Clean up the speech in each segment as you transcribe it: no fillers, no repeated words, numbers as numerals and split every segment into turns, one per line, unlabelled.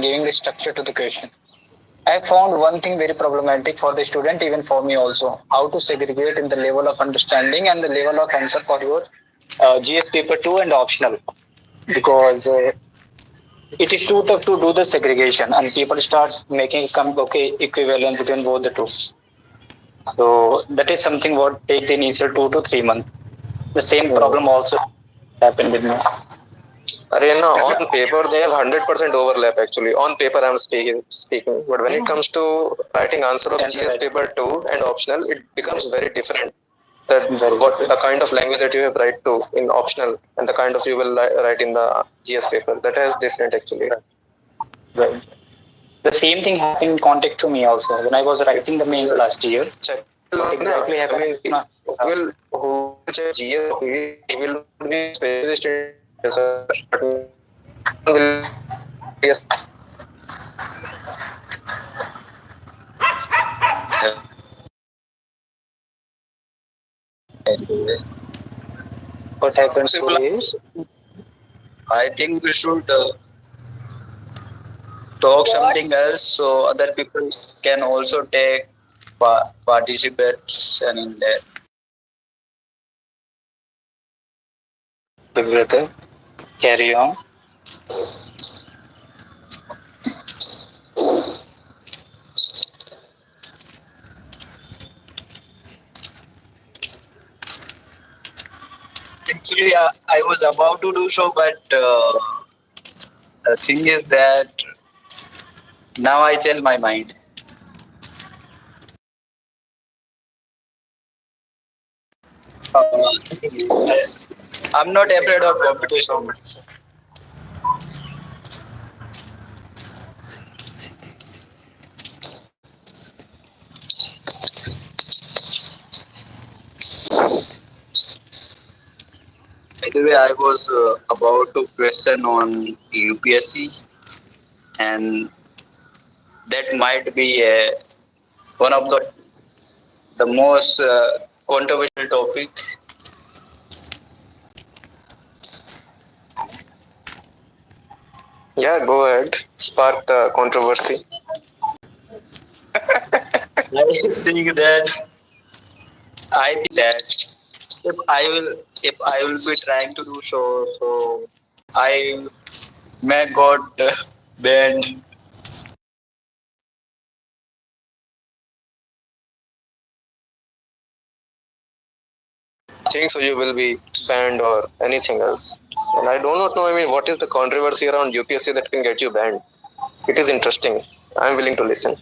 and giving the structure to the question. I found one thing very problematic for the student, even for me also, how to segregate in the level of understanding and the level of answer for your GS paper 2 and optional, because it is too tough to do the segregation and people start making equivalence between both the two. So that is something what take the initial 2 to 3 months. The same problem also happened with me.
Arena, on paper they have 100% overlap actually. On paper I'm speaking. But when it comes to writing answer of GS paper 2 and optional, it becomes very different. That what the kind of language that you have write to in optional and the kind of you will write in the GS paper, that is different actually.
Right. The same thing happened in contact to me also when I was writing the mains last year.
Check.
What exactly happened is
will who check GS, he will not be specialist in will yes.
what happens is
I think we should talk something else so other people can also take participation in that.
brother, carry on.
Actually, I was about to do so, but the thing is that now I change my mind. I'm not afraid of competition. By the way, I was about to question on UPSC, and that might be one of the most controversial topic.
Yeah, go ahead. Spark the controversy.
I think that if I will be trying to do so I may got banned.
Think so you will be banned or anything else. And I do not know, I mean, what is the controversy around UPSC that can get you banned? It is interesting. I'm willing to listen.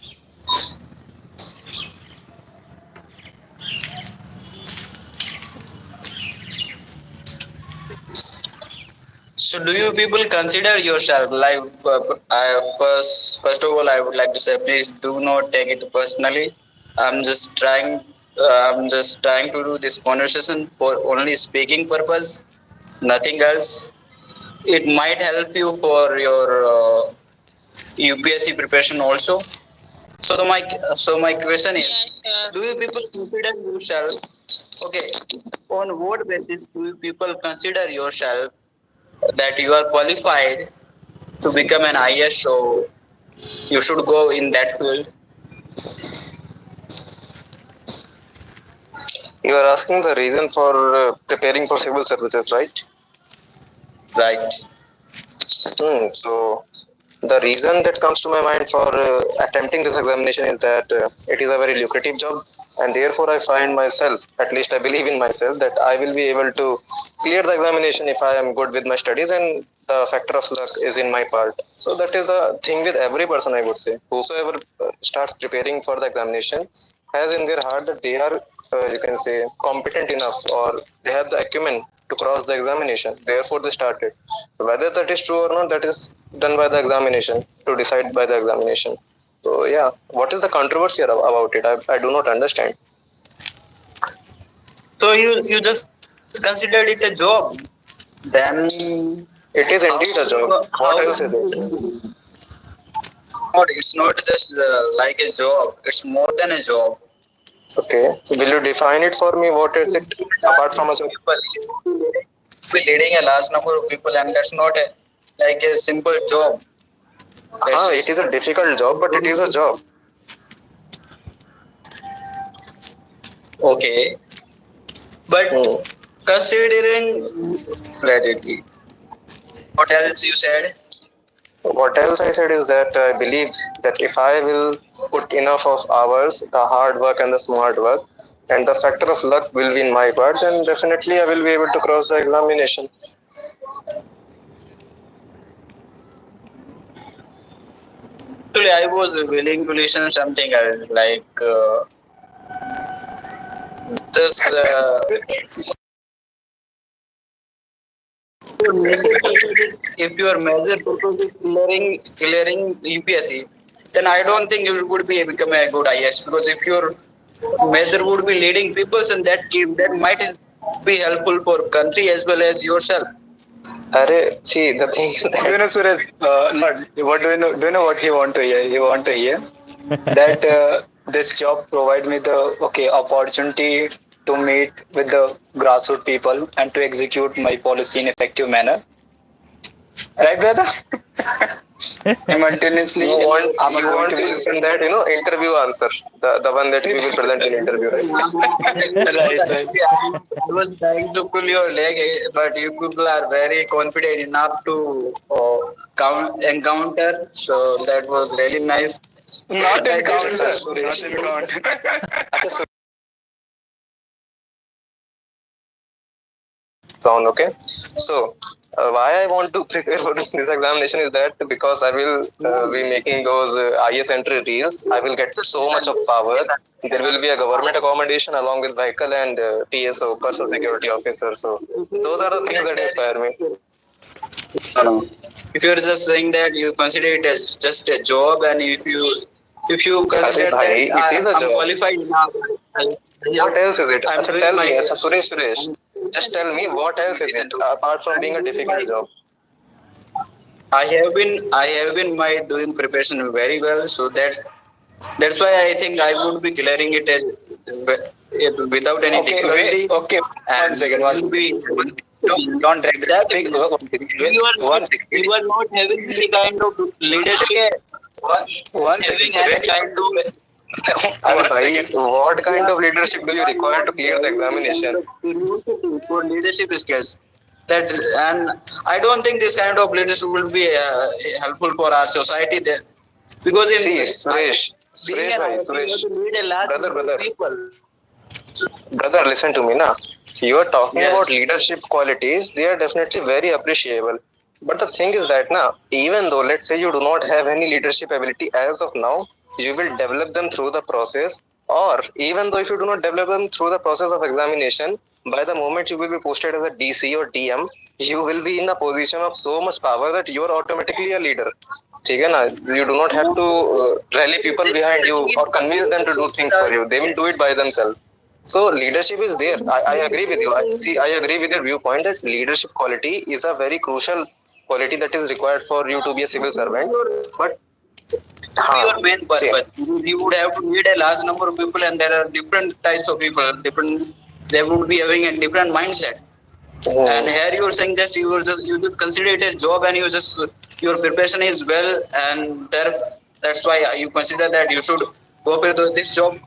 So do you people consider yourself like first of all I would like to say please do not take it personally. I'm just trying to do this conversation for only speaking purpose, nothing else. It might help you for your UPSC preparation also. So my question is, do you people consider yourself okay? On what basis do you people consider yourself that you are qualified to become an IS? So you should go in that field.
You are asking the reason for preparing for civil services, right?
Right.
So the reason that comes to my mind for attempting this examination is that it is a very lucrative job, and therefore I find myself, at least I believe in myself, that I will be able to clear the examination if I am good with my studies and the factor of luck is in my part. So that is the thing with every person, I would say. Whosoever starts preparing for the examination has in their heart that they are, you can say, competent enough or they have the acumen to cross the examination. Therefore, they started. Whether that is true or not, that is done by the examination, to decide by the examination. So, yeah, what is the controversy about it? I do not understand.
So you just considered it a job. Then
it is indeed a job. What else is it?
It's not just like a job. It's more than a job.
Okay. Will you define it for me? What is it apart from a job?
Be leading a large number of people, and that's not like a simple job.
It is a difficult job, but it is a job.
Okay, but considering, let it be. What else you said?
What else I said is that I believe that if I will put enough of hours, the hard work and the smart work, and the factor of luck will be in my part, then definitely I will be able to cross the examination.
Actually, I was willing to listen something else, like this. If your major purpose is clearing UPSC, then I don't think you would be become a good IS, because if your major would be leading people, and that might be helpful for country as well as yourself.
See, the thing is
Do
that
you know, Suresh? What do you know? Do you know what he want to hear? He want to hear that this job provide me the opportunity to meet with the grassroots people and to execute my policy in effective manner. Right, brother? Simultaneously,
you want to listen that interview answer, the one that we will present in interview, right?
Right, right.
I was trying to pull your leg, but you people are very confident enough to encounter. So that was really nice.
Not in
I did
counter. Not in counter.
Sound okay? So, why I want to prepare for this examination is that because I will be making those IS entry reels, I will get so much of power. There will be a government accommodation along with vehicle and PSO, person security officer. So, those are the things that inspire me.
No. If you're just saying that you consider it as just a job, and if you consider that
it is a
I'm
job.
qualified enough,
What else is it?
I'm
Tell
doing
me,
my.
Suresh, just tell me what else is it apart from being a difficult job?
I have been my doing preparation very well, so that's why I think I would be clearing it as without any difficulty.
Okay. One
And
second.
will be
Don't drag
that
it.
you are
One
not
second.
you are not having any kind of leadership,
One
having
second.
any kind of
What kind of leadership do you require to clear the examination?
for leadership skills. That, and I don't think this kind of leadership will be helpful for our society. There, because
See,
in being
Suresh,
an
bhai,
IT, you have
Suresh,
to lead a large
brother,
number of
brother,
people.
brother, listen to me now. You are talking
Yes.
about leadership qualities; they are definitely very appreciable. But the thing is that now, even though let's say you do not have any leadership ability as of now, you will develop them through the process. Or even though if you do not develop them through the process of examination, by the moment you will be posted as a DC or DM, you will be in a position of so much power that you are automatically a leader. ठीक है ना? You do not have to rally people behind you or convince them to do things for you. They will do it by themselves. So leadership is there. I agree with you. I agree with your viewpoint that leadership quality is a very crucial quality that is required for you to be a civil servant. But
Your main purpose. You would have to lead a large number of people, and there are different types of people. They would be having a different mindset. And here you are saying just you just consider it a job, and your preparation is well, and that's why you consider that you should go for this job.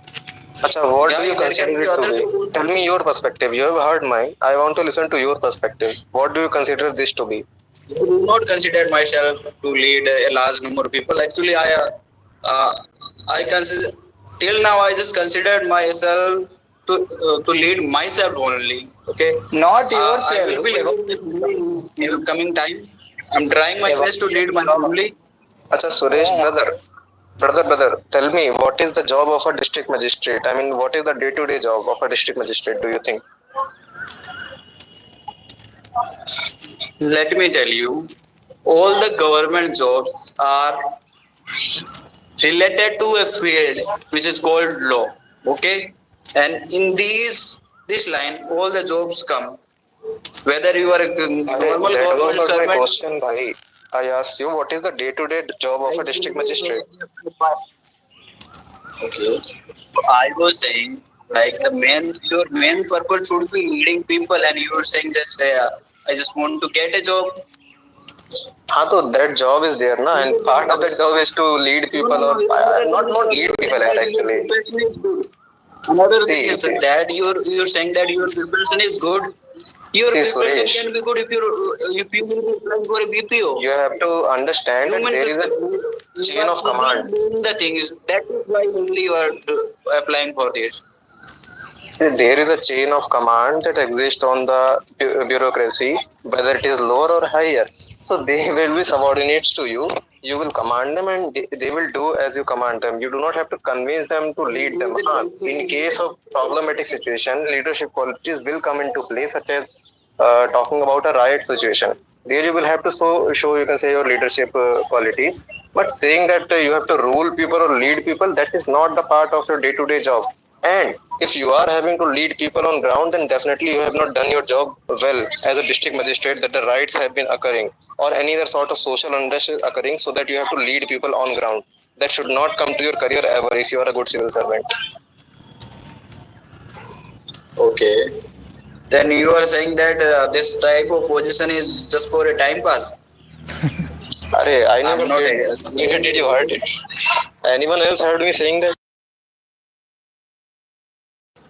Acha, what do you consider it to be? Tell me your perspective. You have heard mine. I want to listen to your perspective. What do you consider this to be?
I do not consider myself to lead a large number of people. Actually, I consider till now I just considered myself to lead myself only. Okay,
Not
I will
yourself.
be leading in the coming time. I'm trying my best to lead my family.
Acha, Suresh, brother, tell me what is the job of a district magistrate? I mean, what is the day-to-day job of a district magistrate? Do you think?
Let me tell you, all the government jobs are related to a field which is called law. Okay, and in this line, all the jobs come. Whether you are a normal
That was
government
not my
servant.
question, bhai. I asked you what is the day-to-day job of a district magistrate?
Okay. I was saying like your main purpose should be leading people, and you were saying just I just want to get a job.
so that job is there, na, and part of that job is to lead people or not lead people actually.
Another thing
See,
is
see,
that you're saying that your preparation is good. Your
see,
preparation
Suresh,
can be good if you will be applying for a BPO.
you have to understand that
Human
there is a
resource. You
chain
are
of
easily
command.
doing the things. That is why only you are applying for this.
There is a chain of command that exists on the bureaucracy, whether it is lower or higher. So they will be subordinates to you. You will command them, and they will do as you command them. You do not have to convince them to lead them. In case of problematic situation, leadership qualities will come into play, such as talking about a riot situation. There you will have to show you can say your leadership qualities. But saying that you have to rule people or lead people, that is not the part of your day-to-day job. And if you are having to lead people on ground, then definitely you have not done your job well as a district magistrate, that the riots have been occurring or any other sort of social unrest is occurring, so that you have to lead people on ground. That should not come to your career ever if you are a good civil servant.
Okay. Then you are saying that this type of position is just for a time pass.
Arey, I
I'm
never
not.
said. Did you heard it? Anyone else heard me saying that?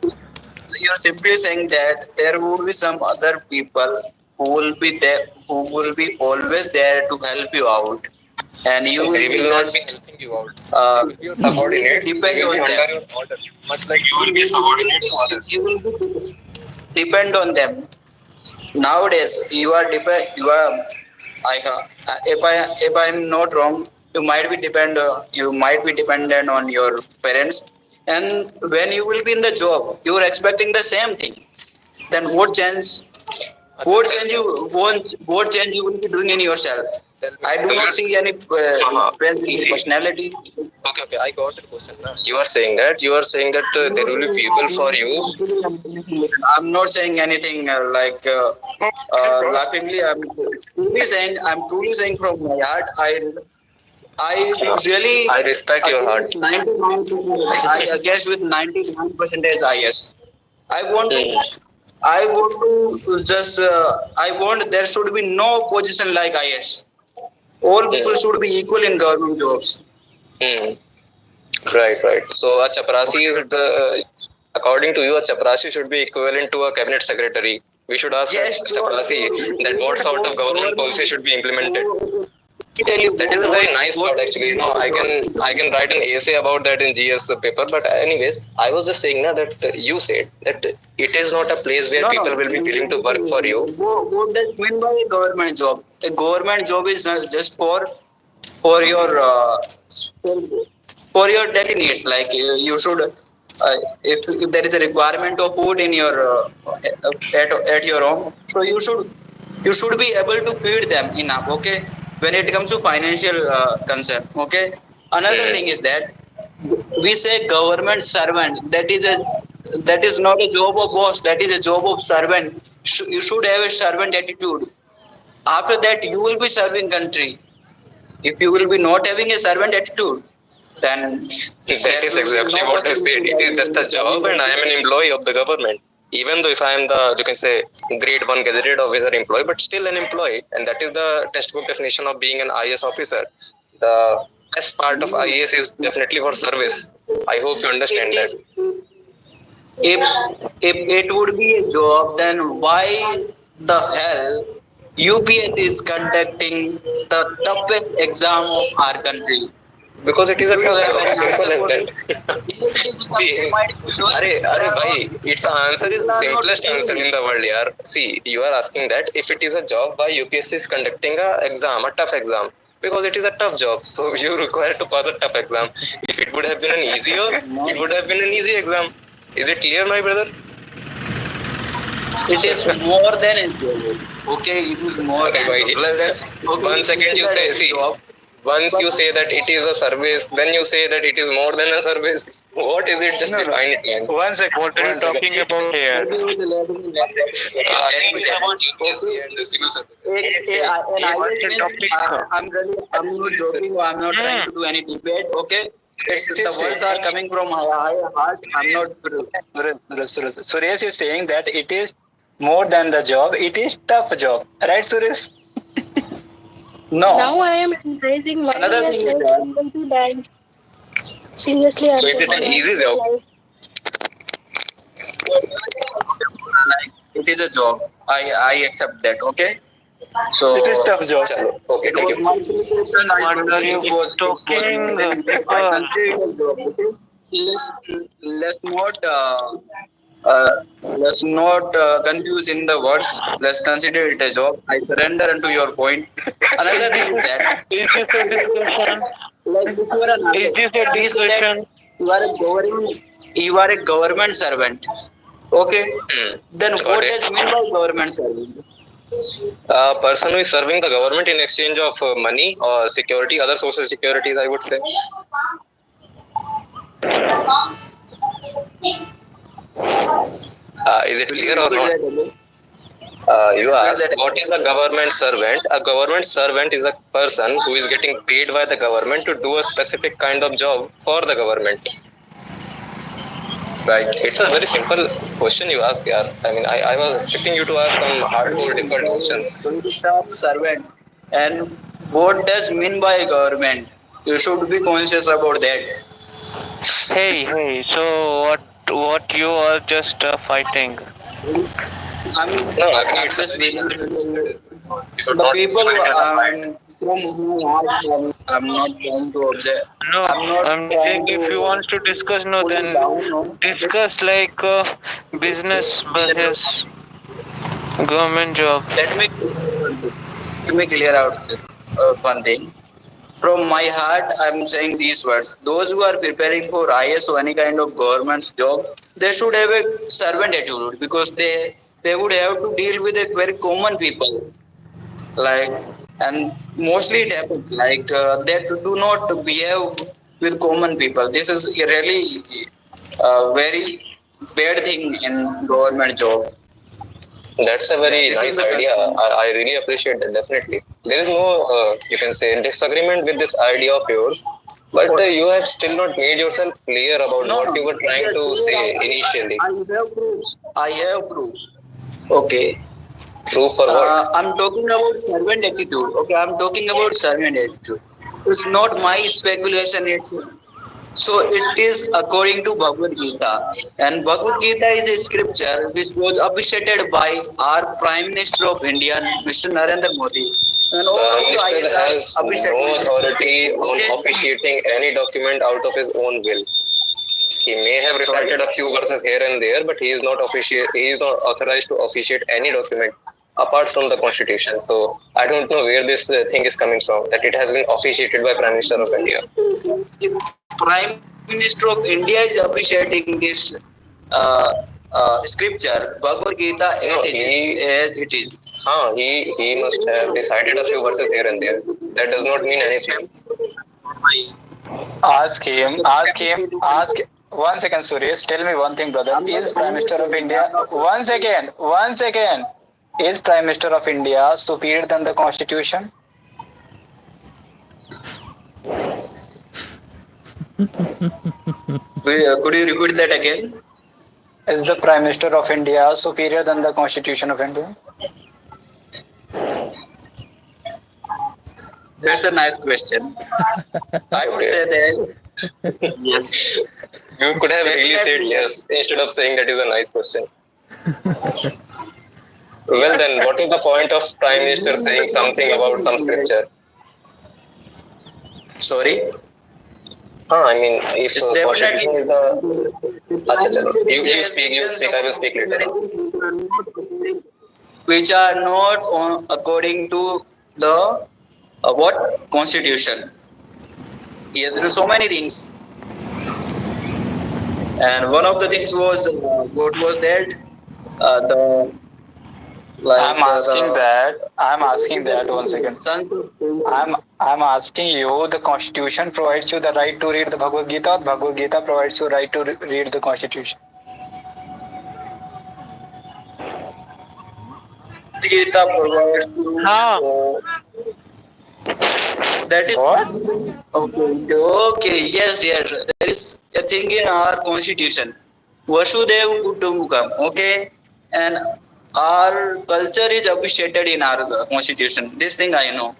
You're simply saying that there will be some other people who will be there, who will be always there to help you out, and you will
They
be
will not be
just
helping you out. If you are
you will be
subordinates, they
depend
will be
on them.
under your order, much like you will be a subordinate to others.
You will be depend on them. Nowadays, you are depend. You are. If I'm not wrong, you might be you might be dependent on your parents, and when you will be in the job, you are expecting the same thing. Then what change?
Acha, tell me.
What change you will be doing in yourself?
Tell me.
I do
So
not see any change in your
see,
personality.
okay, I got your question now. You are saying that there will be people for you.
I'm not saying anything laughingly. I'm truly saying from my heart. I really
I respect your heart.
against 99%. I against with 99% IS. I want to.
Hmm.
I want to just. I want there should be no position like IS. All people should be equal in government jobs.
Hmm. Right, right. So a chaprasi is according to you, a chaprasi should be equivalent to a cabinet secretary. We should ask a
Yes,
chaprasi that what sort of government policy should be implemented.
tell you
That is a very nice thought actually. I can write an essay about that in GS paper. But anyways, I was just saying now that you said that it is not a place where
no.
people will be willing to work for you.
What does mean by a government job? A government job is not just for your for your daily needs. Like you should, if there is a requirement of food in your at your home, so you should be able to feed them enough. Okay, when it comes to financial concern. Okay, another
Hmm.
thing is that we say government servant. That is not a job of boss. That is a job of servant. You should have a servant attitude. After that, you will be serving country. If you will be not having a servant attitude, then
That
there
is
will be
exactly
no
what I
possibility
said. It
that
is
you
just
will be
a job,
serving
and I am
country.
an employee of the government. Even though if I am the, you can say, grade one gazetted officer employee, but still an employee, and that is the textbook definition of being an IS officer. The best part of IS is definitely for service. I hope you understand
It
that.
is if if it would be a job, then why the hell UPSC is conducting the toughest exam of our country?
Because it is a
Do you
tough
have
job,
any
simple
answer
as
for
that.
this? Because it is tough,
See,
they might be doing
are
there
bhai,
are
its answer is
people are not
simplest answer
doing.
in the world, yaar. See, you are asking that if it is a job, why UPSC is conducting a exam, a tough exam, because it is a tough job. So you require to pass a tough exam. If it would have been an easier, it would have been an easy exam. Is it clear, my brother?
It is more than a job. Okay, it is more
Arey
than a
bhai,
job. Let's okay.
one
It
second
is
you say,
a
see,
job,
once
but
you say that it is a service, then you say that it is more than a service. What is it? Just
No, no.
define it, man.
One second.
What are you
One second.
talking about here?
let
It
me
is
tell
about
you.
UPSC and the civil service.
And I
What's
just
the
means
topic?
I'm not joking. I'm not trying to do any debate. Okay, it's
It
the
is
words are coming from my heart. I'm not.
Suresh is saying that it is more than the job. It is tough job, right, Suresh?
No.
Now I am raising my
Another
hand
thing is
like
that
equal to that. Seriously,
So
I'm
is it an
thinking
easy job?
like
like it is a job. I accept that. Okay. So
It is tough job.
Chalo. Okay,
it
thank
was
you.
my situation. I
What are you
it was
talking,
maintained that I
people?
consider it a job. Okay. Let's let's not uh, let's not confuse in the words. Let's consider it a job. I surrender unto your point. Another thing is that
Is this a discussion?
like if you are an
Is
artist,
this a
we say that
discussion?
you are a government servant. Okay. Then
Got
what
it.
does mean by government servant?
A person who is serving the government in exchange of money or security, other social securities, I would say. Is it
Will you
clear or
repeat
not?
that again?
You
Repeat
asked,
that
what is a government servant? A government servant is a person who is getting paid by the government to do a specific kind of job for the government.
right.
It's a very simple question you asked, yaar. I mean, I was expecting you to ask some hardcore, difficult questions.
Servant. And what does mean by government? You should be conscious about that.
Hey, so what you are just fighting?
I'm
No, I think
I'm
it's a
just
very
waiting to say
you should
the
not
people
fight as a fight.
from whom I'm not trying to observe.
No,
I'm not
I'm
trying
saying if you
to
want to discuss, no,
pull you
then
down. No,
discuss like business versus government job.
let me clear out one thing. From my heart, I'm saying these words. Those who are preparing for IS or any kind of government job, they should have a servant attitude because they would have to deal with a very common people. Like, and mostly it happens like they do not behave with common people. This is a really very bad thing in government job.
That's a very
This is
nice
the
idea.
concern.
I really appreciate that, definitely. There is no, you can say, disagreement with this idea of yours, but you have still not made yourself clear about
No,
what
no.
you were trying
Yes,
to say initially.
I have proofs. I have proofs. Okay.
Proof for what?
I'm talking about servant attitude. Okay, I'm talking about servant attitude. It's not my speculation. It's so it is according to Bhagavad Gita, and Bhagavad Gita is a scripture which was appreciated by our Prime Minister of India, Mr. Narendra Modi, and all
Prime
of the
Minister
IS
has
are
no
appreciating.
authority
Okay,
on officiating any document out of his own will. He may have
sorry.
recited a few verses here and there, but he is not authorized to officiate any document apart from the constitution. So I don't know where this thing is coming from, that it has been officiated by Prime Minister of India.
The Prime Minister of India is appreciating this uh, scripture, Bhagavad Gita,
No,
as it is.
he must have recited a few verses here and there. That does not mean anything.
Ask him. One second, Suresh. Tell me one thing, brother. Is Prime Minister of India? One second. Is Prime Minister of India superior than the Constitution?
Could you repeat that again?
Is the Prime Minister of India superior than the Constitution of India?
That's a nice question. I would say that yes.
You could have really said
Definitely
yes instead of saying that is a nice question. Well, then, what is the point of Prime Minister saying something about some scripture?
Sorry.
I mean, if
It's
constitution is the Acha, chalo. You
definitely
speak. I will speak later on.
which are not according to the what constitution. Yes, there are so many things, and one of the things was what was that the like
I'm asking that one second. I'm asking you. The Constitution provides you the right to read the Bhagavad Gita. Or Bhagavad Gita provides you right to read the Constitution.
Gita provides
Huh?
that is
What?
okay. Yes, there is a thing in our constitution. Vasudev Kutumbakam. Okay, and our culture is appreciated in our constitution. This thing I know.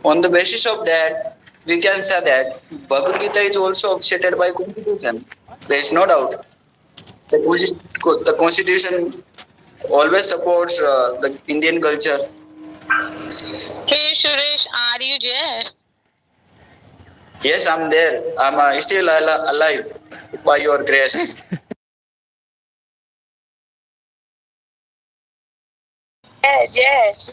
On the basis of that, we can say that Bhagavad Gita is also upsetted by constitution. There is no doubt. The constitution always supports the Indian culture.
Hey Suresh, are you there?
Yes, I'm there. I'm still alive by your grace.
Yes, yes.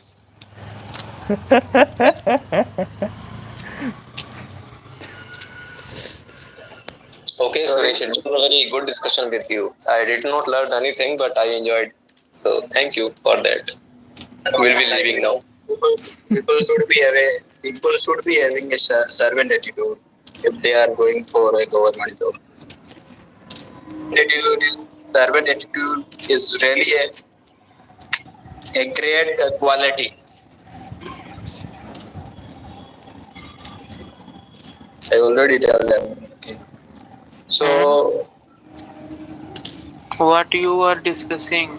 Okay, Suresh, it was a very good discussion with you. I did not learn anything, but I enjoyed. So thank you for that. We'll be leaving now.
People should be having a servant attitude if they are going for a government job. Servant attitude is really a great quality. I already tell them. Okay. So
What you are discussing?